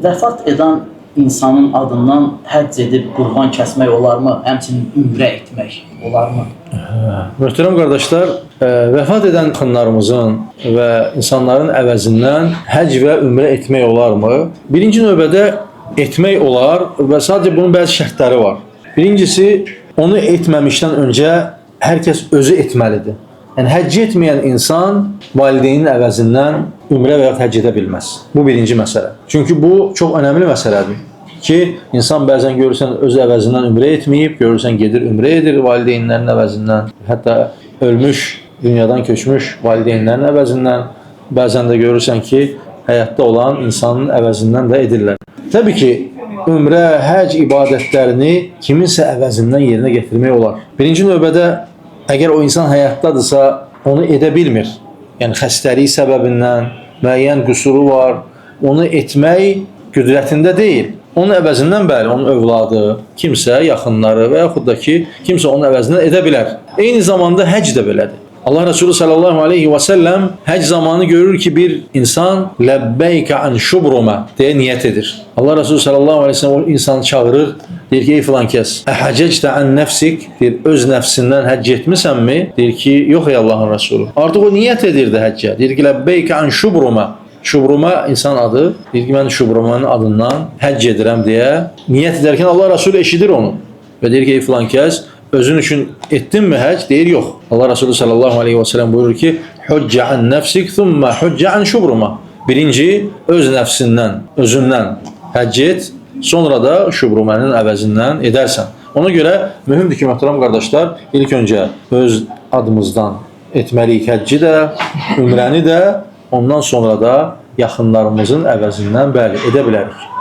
vəfat edən insanın adından həcc edib qurban kəsmək olarmı? Həmçinin ümrə etmək olarmı? Möhtərəm qardaşlar, vəfat edən yaxınlarımızın və insanların əvəzindən həcc və ümrə etmək olarmı? Birinci növbədə etmək olar və sadəcə bunun bəzi şərtləri var. Birincisi, onu etməmişdən öncə hər kəs özü etməlidir. Yəni, həcc etməyən insan valideynin əvəzindən ümrə və ya həcc edə bilməz. Bu birinci məsələ. Çünki bu çox önəmli məsələdir ki, insan bəzən görürsən öz əvəzindən ümrə etməyib, görürsən gedir ümrə edir valideynlərin əvəzindən, hətta ölmüş, dünyadan köçmüş valideynlərin əvəzindən, bəzən də görürsən ki, həyatda olan insanın əvəzindən də edirlər. Təbii ki, ümrə, həcc ibadətlərini kiminsə əvəzindən yerinə getirmək olar. Birinci növbədə, əgər o insan həyatdadırsa, onu edə bilmir. Yəni, xəstəliyi səbəbindən, müəyyən qüsuru var, onu etmək qüdrətində deyil. Onun əvəzindən bəli, onun övladı, kimsə, yaxınları və yaxud da ki, kimsə onun əvəzindən edə bilər. Eyni zamanda həcc də belədir. Allah Resulü sallallahu aleyhi və səlləm həcc zamanı görür ki, bir insan ləbbəykə an şubrumə deyə niyyət edir. Allah Resulü sallallahu aleyhi və səlləm o insanı çağırır, deyir ki, ey filan kəs, əhəcəcdə ən nəfsik, deyir, öz nəfsindən həcc etmisənmi? Deyir ki, yox ey Allahın Resulü. Artıq o niyyət edirdi həccə. Deyir ki, ləbbəykə an şubrumə. Şubruma insan adı, deyir ki, mən şubrumanın adından həcc edirəm deyə niyyət edərkən Allah Resulü eşidir onu. Və deyir ki, ey filan kəs, özün üçün etdinmi həcc? Deyir, yox. Allah Resulü sallallahu aleyhi və səlləm buyurur ki, Huccə ən nəfsik, thumma huccə ən şubruma. Birinci, öz nəfsindən, özündən həcc et, sonra da şubrumanın əvəzindən edərsən. Ona görə mühümdür ki, möhtərəm qardaşlar, ilk öncə öz adımızdan etməliyik həcci də, ümrəni də, ondan sonra da yaxınlarımızın əvəzindən bəli, edə bilərik.